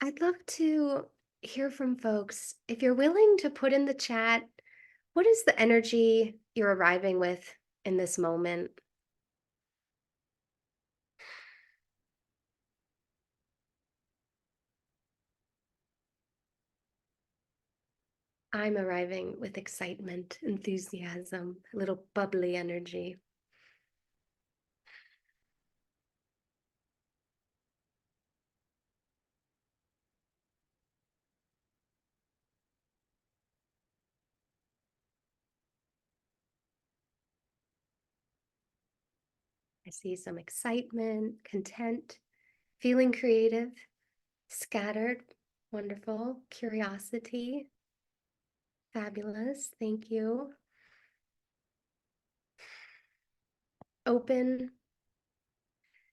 I'd love to hear from folks. If you're willing to put in the chat, what is the energy you're arriving with in this moment? I'm arriving with excitement, enthusiasm, a little bubbly energy. I see some excitement, content, feeling creative, scattered, wonderful, curiosity, fabulous, thank you. Open.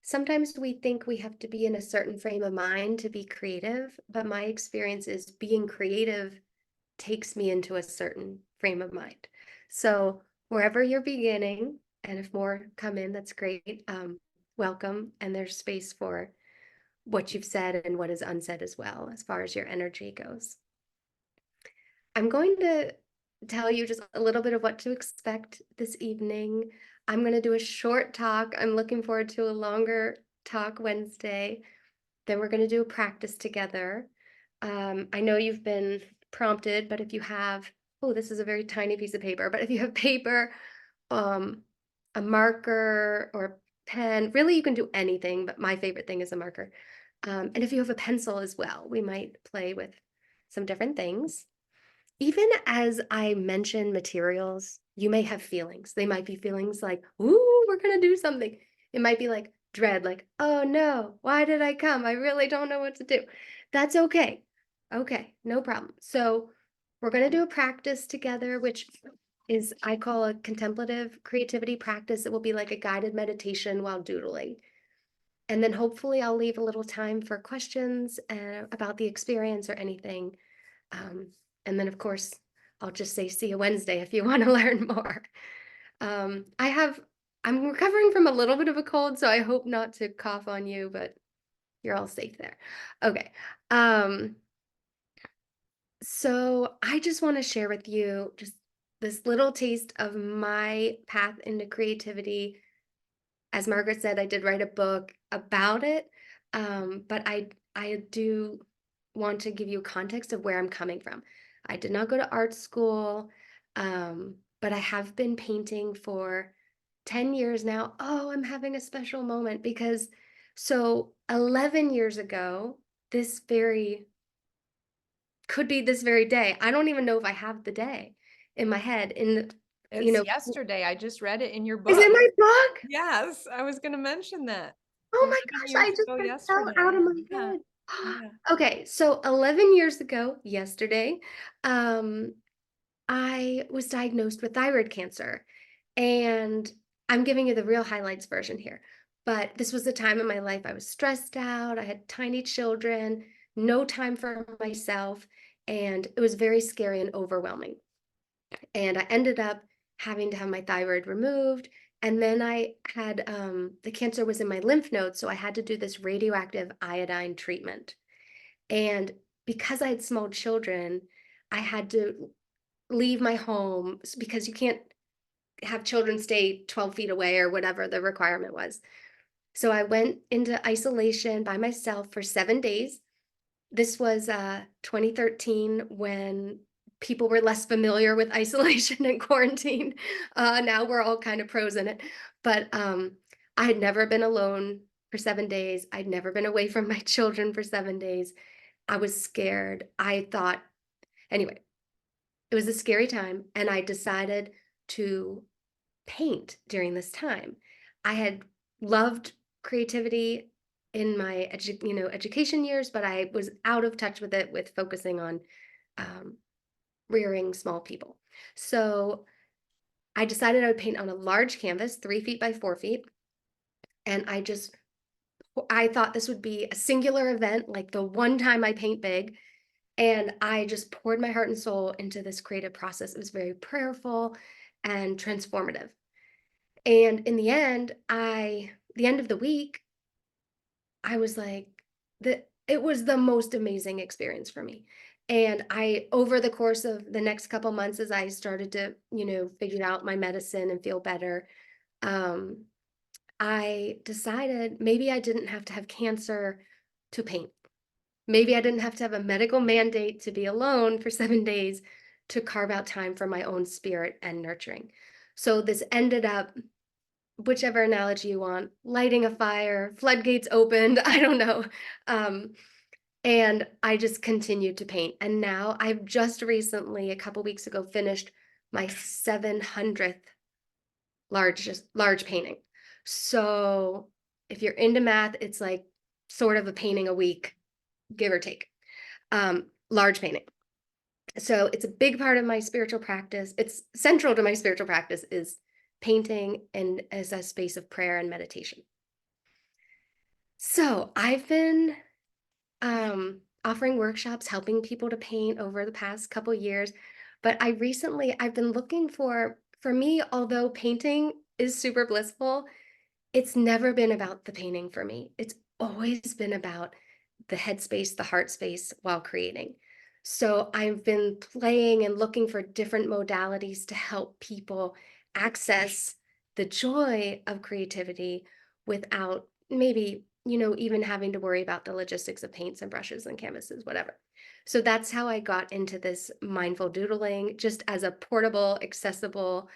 Sometimes we think we have to be in a certain frame of mind to be creative, but my experience is being creative takes me into a certain frame of mind. So wherever you're beginning, and if more come in, that's great. Welcome, and there's space for what you've said and what is unsaid as well, as far as your energy goes. I'm going to tell you just a little bit of what to expect this evening. I'm going to do a short talk. I'm looking forward to a longer talk Wednesday. Then we're going to do a practice together. I know you've been prompted, but if you have, oh, this is a very tiny piece of paper, but if you have paper, a marker or pen, really you can do anything, but my favorite thing is a marker. And if you have a pencil as well, we might play with some different things. Even as I mention materials, you may have feelings. They might be feelings like, ooh, we're going to do something. It might be like dread, like, oh no, why did I come? I really don't know what to do. That's okay. Okay, no problem. So we're going to do a practice together, which is I call a contemplative creativity practice. It will be like a guided meditation while doodling. And then hopefully I'll leave a little time for questions about the experience or anything. Um, and then, of course, I'll just say, see you Wednesday if you want to learn more. I'm recovering from a little bit of a cold, so I hope not to cough on you, but you're all safe there. Okay. So I just want to share with you just this little taste of my path into creativity. As Margaret said, I did write a book about it, but I do want to give you context of where I'm coming from. I did not go to art school, but I have been painting for 10 years now. Oh, I'm having a special moment because so 11 years ago, this very could be this very day. I don't even know if I have the day in my head. It's yesterday. I just read it in your Is it book. my book? Yes, I was going to mention that. Oh my 11 gosh, years I just ago it fell out yesterday. of my Yeah. head. Yeah. Okay, so 11 years ago, yesterday, um, I was diagnosed with thyroid cancer. And I'm giving you the real highlights version here. But this was a time in my life I was stressed out. I had tiny children, no time for myself, and it was very scary and overwhelming. And I ended up having to have my thyroid removed. And then I had the cancer was in my lymph nodes, so I had to do this radioactive iodine treatment. And because I had small children, I had to leave my home because you can't have children stay 12 feet away or whatever the requirement was. So I went into isolation by myself for 7 days. This was 2013 when people were less familiar with isolation and quarantine. Now we're all kind of pros in it. But I had never been alone for 7 days. I'd never been away from my children for 7 days. I was scared. I thought, anyway, it was a scary time. And I decided to paint during this time. I had loved creativity in my education years, but I was out of touch with it with focusing on um, rearing small people. So I decided I would paint on a large canvas, 3 feet by 4 feet, and I thought this would be a singular event, like the one time I paint big. And I just poured my heart and soul into this creative process. It was very prayerful and transformative. And in the end of the week, I was like, It was the most amazing experience for me. And I over the course of the next couple months as I started to, figure out my medicine and feel better, um, I decided maybe I didn't have to have cancer to paint. Maybe I didn't have to have a medical mandate to be alone for 7 days to carve out time for my own spirit and nurturing. So this ended up, whichever analogy you want, lighting a fire, floodgates opened, I don't know. Um, and I just continued to paint. And now I've just recently, a couple weeks ago, finished my 700th large painting. So if you're into math, it's like sort of a painting a week, give or take. Large painting. So it's a big part of my spiritual practice. It's central to my spiritual practice is painting and as a space of prayer and meditation. So I've been offering workshops, helping people to paint over the past couple years. But I've been looking for me, although painting is super blissful, it's never been about the painting for me. It's always been about the headspace, the heart space while creating. So I've been playing and looking for different modalities to help people access the joy of creativity without maybe, even having to worry about the logistics of paints and brushes and canvases, whatever. So that's how I got into this mindful doodling, just as a portable, accessible,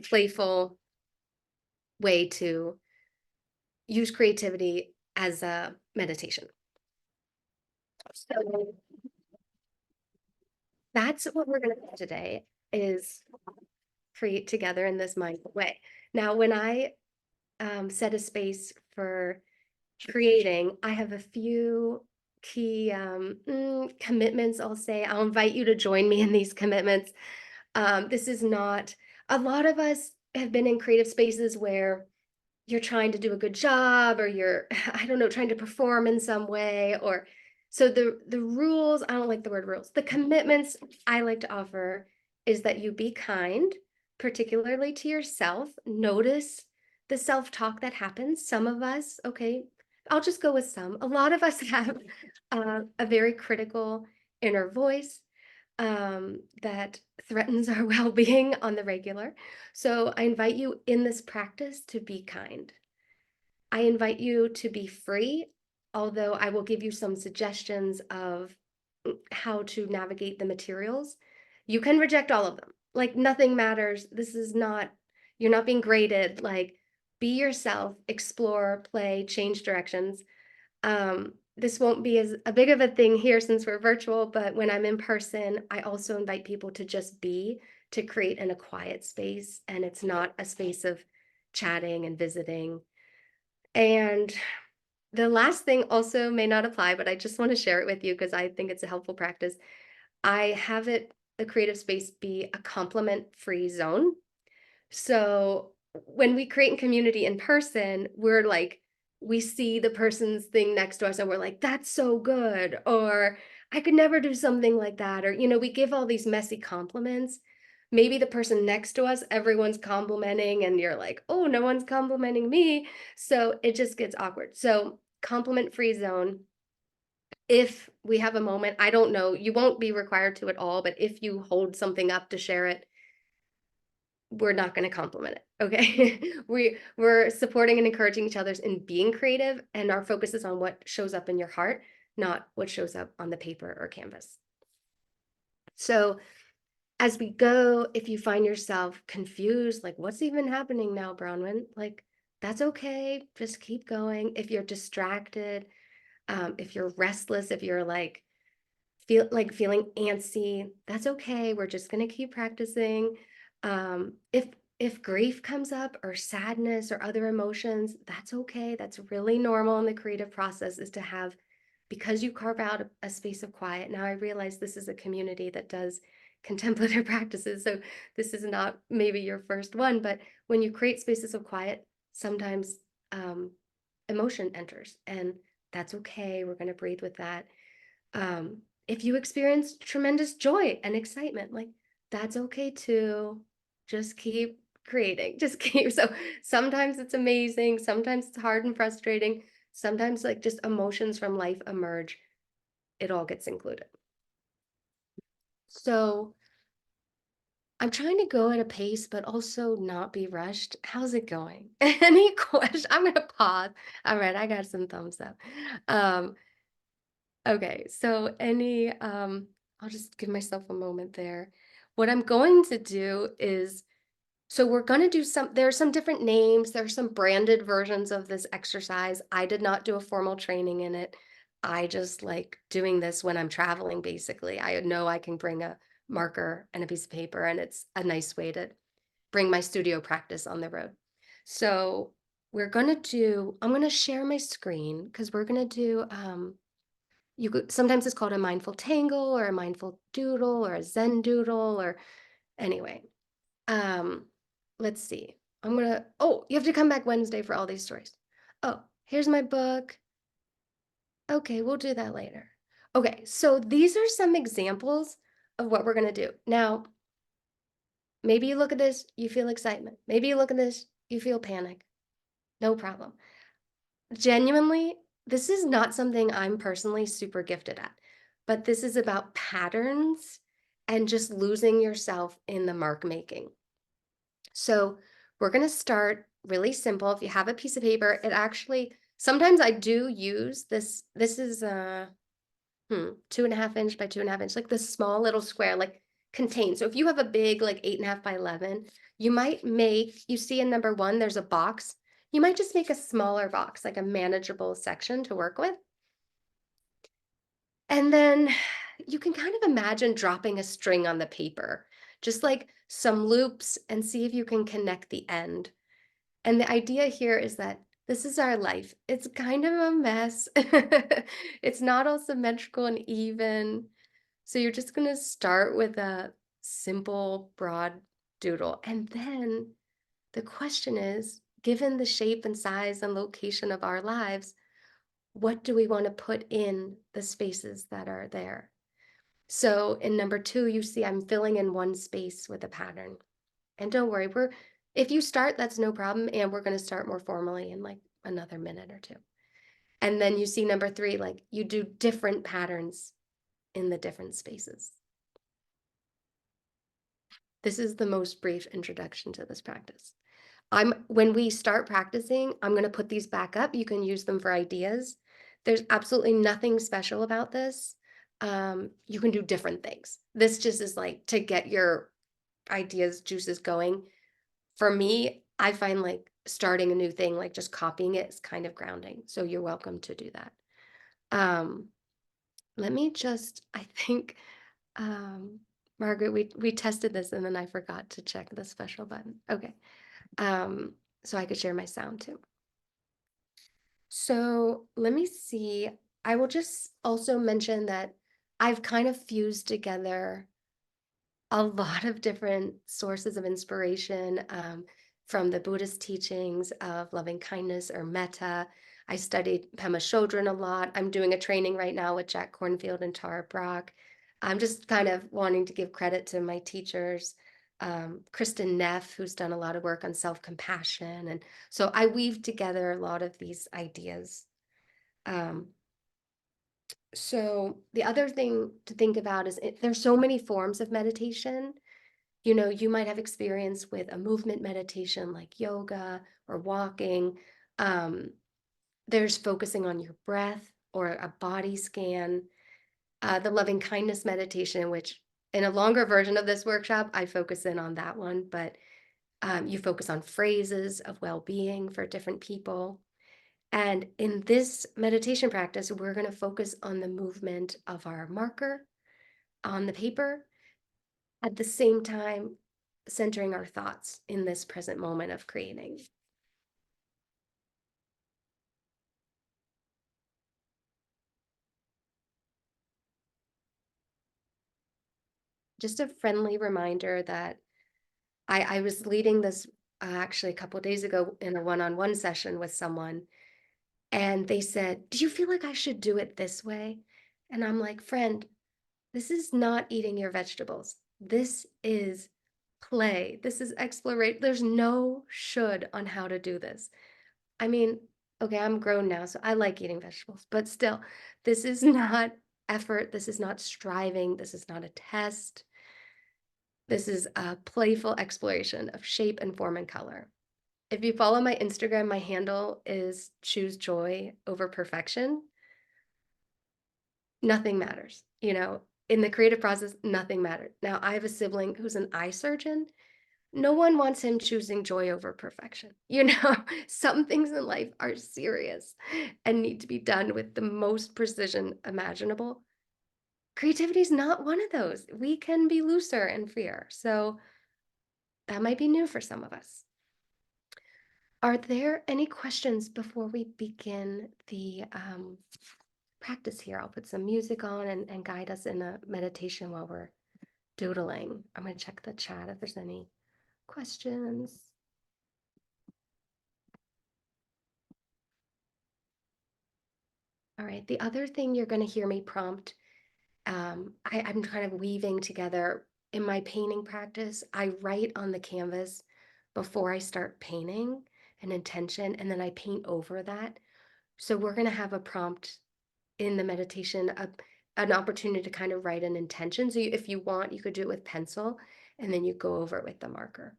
playful way to use creativity as a meditation. So that's what we're going to do today is create together in this mindful way. Now, when I set a space for creating, I have a few key commitments, I'll say. I'll invite you to join me in these commitments. This is not, a lot of us have been in creative spaces where you're trying to do a good job or you're I don't know, trying to perform in some way, or so the rules, I don't like the word rules. The commitments I like to offer is that you be kind, particularly to yourself. Notice the self-talk that happens. Some of us, okay, I'll just go with some. A lot of us have a very critical inner voice that threatens our well-being on the regular. So I invite you in this practice to be kind. I invite you to be free, although I will give you some suggestions of how to navigate the materials. You can reject all of them. Like nothing matters. This is not, you're not being graded. Like be yourself, explore, play, change directions. This won't be as a big of a thing here since we're virtual, but when I'm in person, I also invite people to just be, to create in a quiet space. And it's not a space of chatting and visiting. And the last thing also may not apply, but I just want to share it with you because I think it's a helpful practice. I have the creative space be a compliment-free zone. So when we create in community in person, we're like, we see the person's thing next to us and we're like, that's so good. Or I could never do something like that. Or, we give all these messy compliments. Maybe the person next to us, everyone's complimenting, and you're like, oh, no one's complimenting me. So it just gets awkward. So, compliment free zone. If we have a moment, I don't know, you won't be required to at all, but if you hold something up to share it, we're not going to compliment it. Okay. We're supporting and encouraging each other's in being creative, and our focus is on what shows up in your heart, not what shows up on the paper or canvas. So as we go, if you find yourself confused, like what's even happening now, Bronwen? Like that's okay. Just keep going. If you're distracted, if you're restless, if you're like feeling antsy, that's okay. We're just gonna keep practicing. If grief comes up or sadness or other emotions, that's okay. That's really normal in the creative process is to have, because you carve out a space of quiet. Now I realize this is a community that does contemplative practices. So this is not maybe your first one, but when you create spaces of quiet, sometimes emotion enters, and that's okay. We're going to breathe with that. If you experience tremendous joy and excitement, like that's okay too. Just keep creating, just keep. So sometimes it's amazing, sometimes it's hard and frustrating. Sometimes like just emotions from life emerge, it all gets included. So I'm trying to go at a pace, but also not be rushed. How's it going? Any question? I'm gonna pause. All right, I got some thumbs up. Um, okay, so I'll just give myself a moment there. What I'm going to do is so we're gonna do there are some different names, there are some branded versions of this exercise. I did not do a formal training in it. I just like doing this when I'm traveling, basically. I know I can bring a marker and a piece of paper, and it's a nice way to bring my studio practice on the road. So I'm gonna share my screen because we're gonna do sometimes it's called a mindful tangle or a mindful doodle or a Zen doodle or anyway. Um, let's see. Oh, you have to come back Wednesday for all these stories. Oh, here's my book. Okay, we'll do that later. Okay, so these are some examples of what we're gonna do. Now, maybe you look at this, you feel excitement. Maybe you look at this, you feel panic. No problem. Genuinely, this is not something I'm personally super gifted at, but this is about patterns and just losing yourself in the mark making. So we're going to start really simple. If you have a piece of paper, it actually, sometimes I do use this. This is 2.5 inch by 2.5 inch, like this small little square, like contained. So if you have a big, like 8.5 by 11, you see in number one, there's a box. You might just make a smaller box, like a manageable section to work with. And then you can kind of imagine dropping a string on the paper, just like some loops, and see if you can connect the end. And the idea here is that this is our life. It's kind of a mess. It's not all symmetrical and even. So you're just going to start with a simple, broad doodle. And then the question is, given the shape and size and location of our lives, what do we want to put in the spaces that are there? So in number two, you see I'm filling in one space with a pattern. And don't worry, if you start, that's no problem. And we're going to start more formally in like another minute or two. And then you see number three, like you do different patterns in the different spaces. This is the most brief introduction to this practice. When we start practicing, I'm going to put these back up. You can use them for ideas. There's absolutely nothing special about this. You can do different things. This just is like to get your ideas, juices going. For me, I find like starting a new thing, like just copying it is kind of grounding. So you're welcome to do that. Um, I think, um, Margaret, we tested this and then I forgot to check the special button. Okay. So I could share my sound too. So let me see. I will just also mention that I've kind of fused together a lot of different sources of inspiration from the Buddhist teachings of loving kindness or metta. I studied Pema Chodron a lot. I'm doing a training right now with Jack Kornfield and Tara Brach. I'm just kind of wanting to give credit to my teachers, Kristen Neff, who's done a lot of work on self-compassion. And so I weave together a lot of these ideas. Um, so the other thing to think about is there's so many forms of meditation. You might have experience with a movement meditation like yoga or walking. Um, there's focusing on your breath or a body scan. The loving kindness meditation, which in a longer version of this workshop, I focus in on that one, but you focus on phrases of well-being for different people. And in this meditation practice, we're going to focus on the movement of our marker on the paper, at the same time centering our thoughts in this present moment of creating. Just a friendly reminder that I was leading this actually a couple of days ago in a one-on-one session with someone, and they said, "Do you feel like I should do it this way?" And I'm like, "Friend, this is not eating your vegetables. This is play. This is exploration. There's no should on how to do this." I mean, Okay, I'm grown now, so I like eating vegetables, but still, this is not effort. This is not striving. This is not a test. This is a playful exploration of shape and form and color. If you follow my Instagram, my handle is choose joy over perfection. Nothing matters. In the creative process, nothing mattered. Now, I have a sibling who's an eye surgeon. No one wants him choosing joy over perfection. Some things in life are serious and need to be done with the most precision imaginable. Creativity is not one of those. We can be looser and freer. So that might be new for some of us. Are there any questions before we begin the practice here? I'll put some music on and guide us in a meditation while we're doodling. I'm going to check the chat if there's any questions. All right. The other thing you're going to hear me prompt, I'm kind of weaving together in my painting practice. I write on the canvas before I start painting an intention, and then I paint over that. So we're going to have a prompt in the meditation, an opportunity to kind of write an intention. So if you want, you could do it with pencil, and then you go over it with the marker.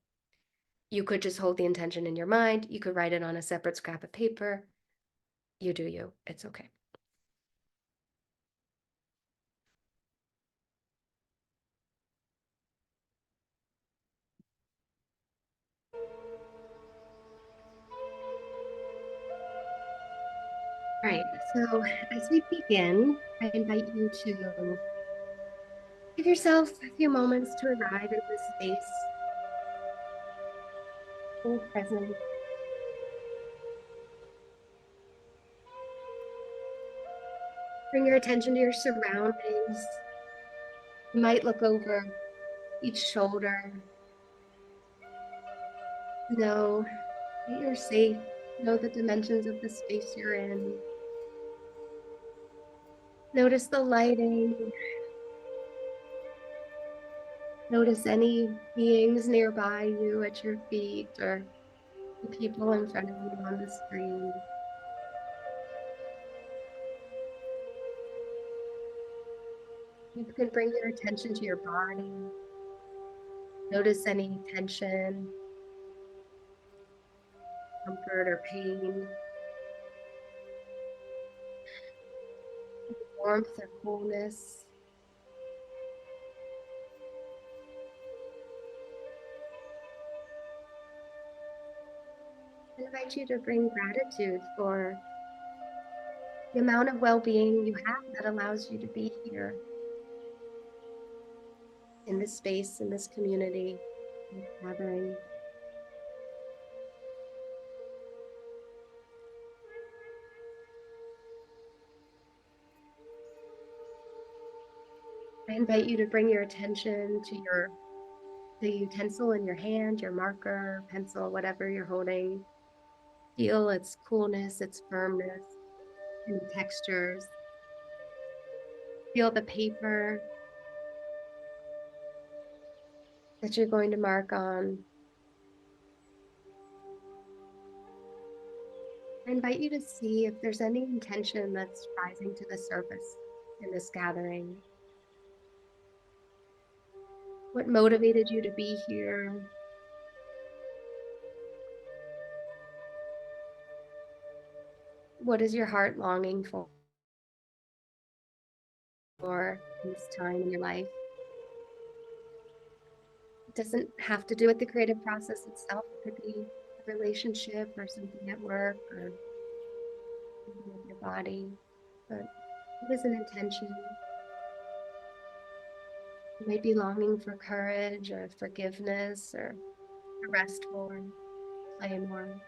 You could just hold the intention in your mind. You could write it on a separate scrap of paper. You do you. It's okay. All right. So as we begin, I invite you to give yourself a few moments to arrive in this space, being present. Bring your attention to your surroundings. You might look over each shoulder. Know that you're safe. Know the dimensions of the space you're in. Notice the lighting. Notice any beings nearby you at your feet or the people in front of you on the screen. You can bring your attention to your body. Notice any tension, comfort, or pain, warmth or coolness. I invite you to bring gratitude for the amount of well-being you have that allows you to be here in this space, in this community, in this gathering. I invite you to bring your attention to the utensil in your hand, your marker, pencil, whatever you're holding. Feel its coolness, its firmness, and textures. Feel the paper that you're going to mark on. I invite you to see if there's any intention that's rising to the surface in this gathering. What motivated you to be here? What is your heart longing for in this time in your life? It doesn't have to do with the creative process itself. It could be a relationship or something at work or something with your body. But it is an intention. You might be longing for courage or forgiveness or to rest more, play more.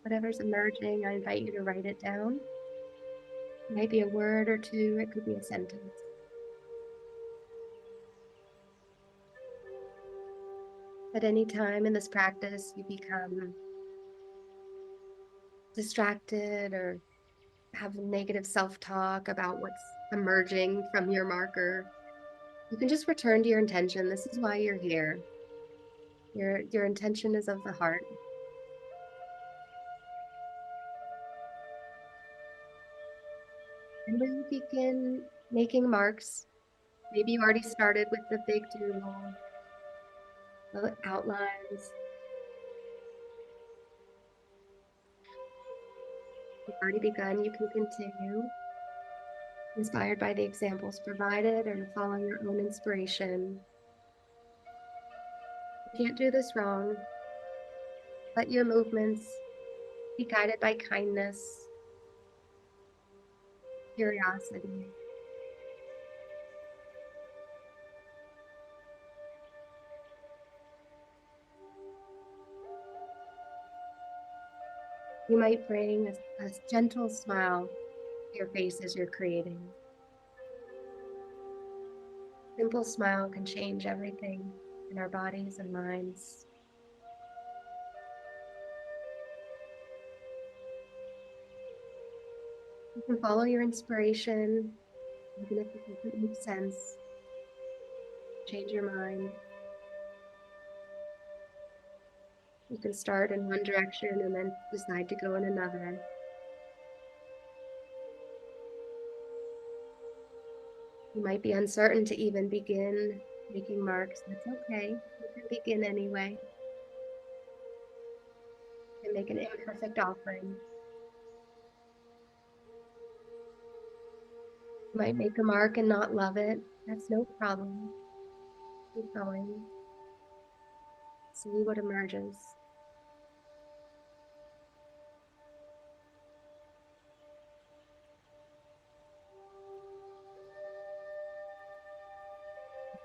Whatever's emerging, I invite you to write it down. It might be a word or two, it could be a sentence. At any time in this practice, you become distracted or have negative self-talk about what's emerging from your marker, you can just return to your intention. This is why you're here. Your intention is of the heart. And when you begin making marks, maybe you already started with the big doodle, the outlines. You've already begun, you can continue, inspired by the examples provided or to follow your own inspiration. You can't do this wrong. Let your movements be guided by kindness, curiosity. You might bring a gentle smile to your face as you're creating. Simple smile can change everything in our bodies and minds. You can follow your inspiration, even if it doesn't make sense. Change your mind. You can start in one direction and then decide to go in another. You might be uncertain to even begin making marks. That's okay. You can begin anyway. You can make an imperfect offering. You might make a mark and not love it. That's no problem. Keep going. See what emerges.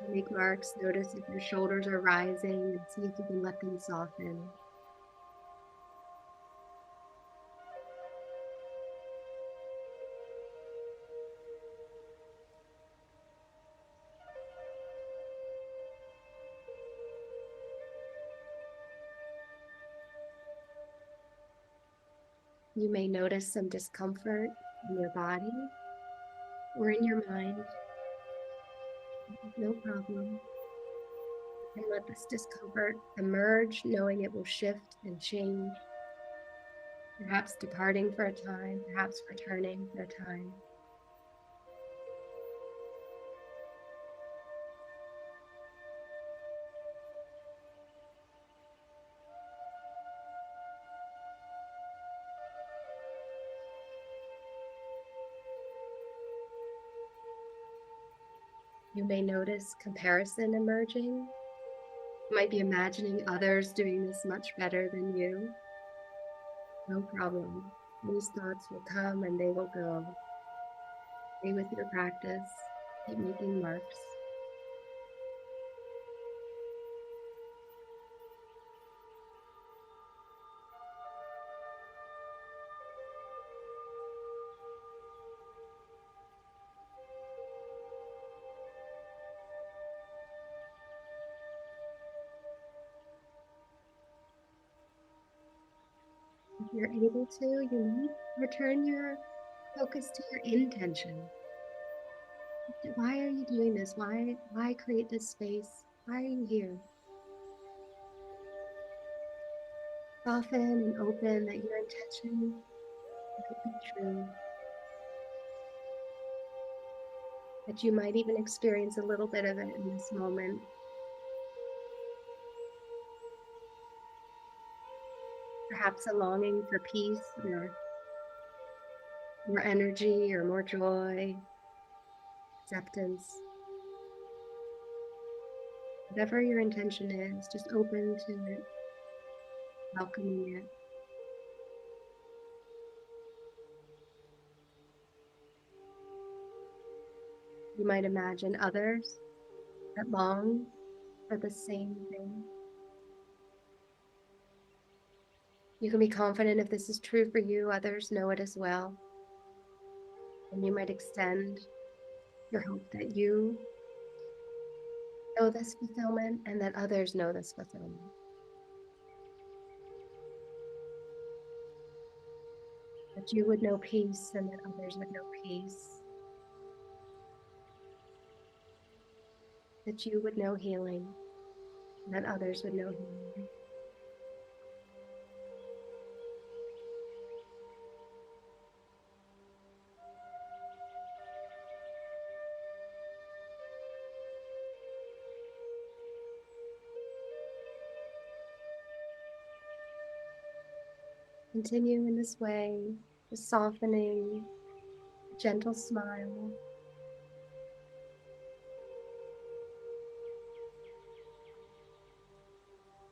Make marks, notice if your shoulders are rising and see if you can let them soften. You may notice some discomfort in your body or in your mind. No problem. You can let this discomfort emerge, knowing it will shift and change, perhaps departing for a time, perhaps returning for a time. You may notice comparison emerging. You might be imagining others doing this much better than you. No problem. These thoughts will come and they will go. Stay with your practice. Keep making marks. If you're able to, you might return your focus to your intention. Why are you doing this? Why create this space? Why are you here? Soften and open that your intention might be true, that you might even experience a little bit of it in this moment. Perhaps a longing for peace or more energy or more joy, acceptance. Whatever your intention is, just open to it, welcoming it. You might imagine others that long for the same thing. You can be confident if this is true for you, others know it as well. And you might extend your hope that you know this fulfillment and that others know this fulfillment. That you would know peace and that others would know peace. That you would know healing and that others would know Him. Continue in this way, the softening, gentle smile.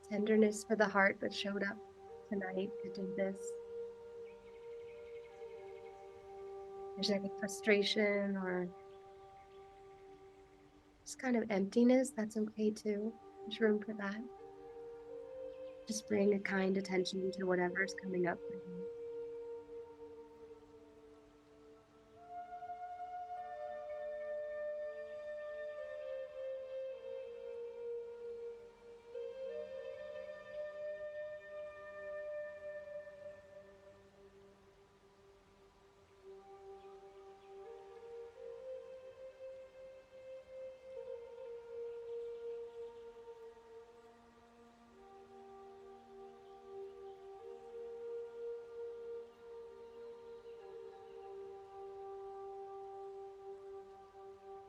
Tenderness for the heart that showed up tonight to do this. There's any frustration or just kind of emptiness, that's okay too. There's room for that. Just bring a kind attention to whatever's coming up for you.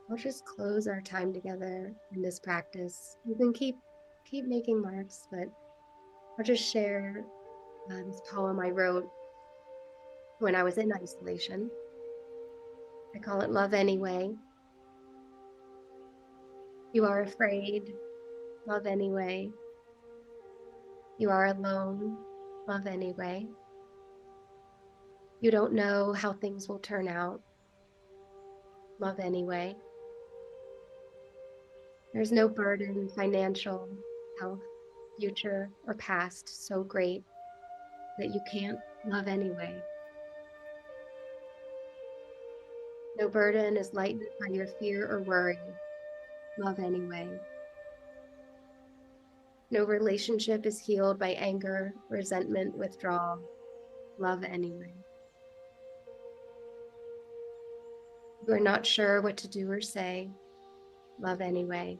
We'll just close our time together in this practice. You can keep making marks, but I'll just share this poem I wrote when I was in isolation. I call it Love Anyway. You are afraid, love anyway. You are alone, love anyway. You don't know how things will turn out, love anyway. There's no burden, financial, health, future, or past so great that you can't love anyway. No burden is lightened by your fear or worry, love anyway. No relationship is healed by anger, resentment, withdrawal, love anyway. You are not sure what to do or say, love anyway.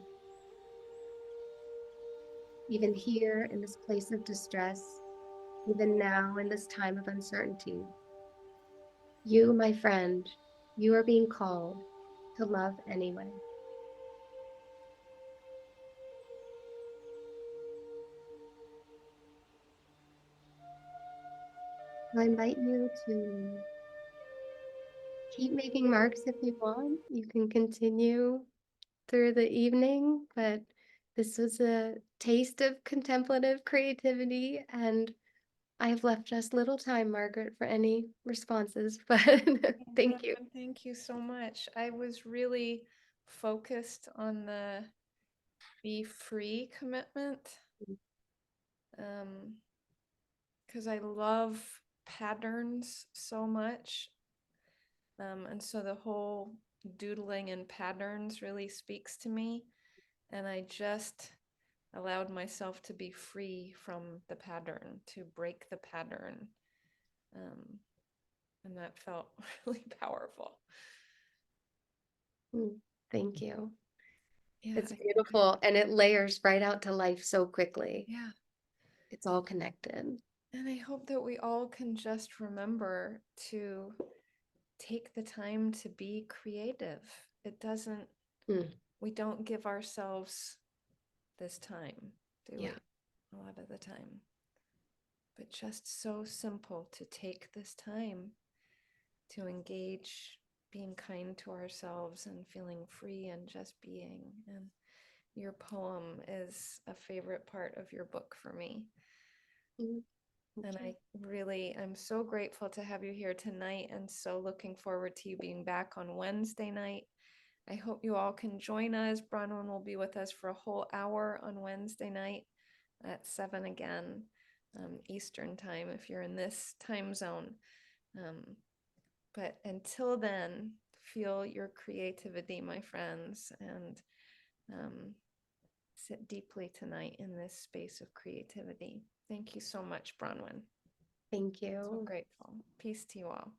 Even here in this place of distress, even now in this time of uncertainty, you, my friend, you are being called to love anyway. I invite you to keep making marks if you want. You can continue through the evening, but this was a taste of contemplative creativity, and I have left just little time, Margaret, for any responses, but thank you. Thank you so much. I was really focused on the be free commitment. Because I love patterns so much. And so the whole doodling and patterns really speaks to me. And I just allowed myself to be free from the pattern, to break the pattern. And that felt really powerful. Thank you. Yeah, it's beautiful, and it layers right out to life so quickly. Yeah. It's all connected. And I hope that we all can just remember to take the time to be creative. It doesn't, we don't give ourselves this time, do we? A lot of the time. But just so simple to take this time to engage, being kind to ourselves and feeling free and just being. And your poem is a favorite part of your book for me. And I'm so grateful to have you here tonight, and so looking forward to you being back on Wednesday night. I hope you all can join us. Bronwen will be with us for a whole hour on Wednesday night at 7 again, Eastern time, if you're in this time zone. But until then, feel your creativity, my friends, and sit deeply tonight in this space of creativity. Thank you so much, Bronwen. Thank you. So grateful. Peace to you all.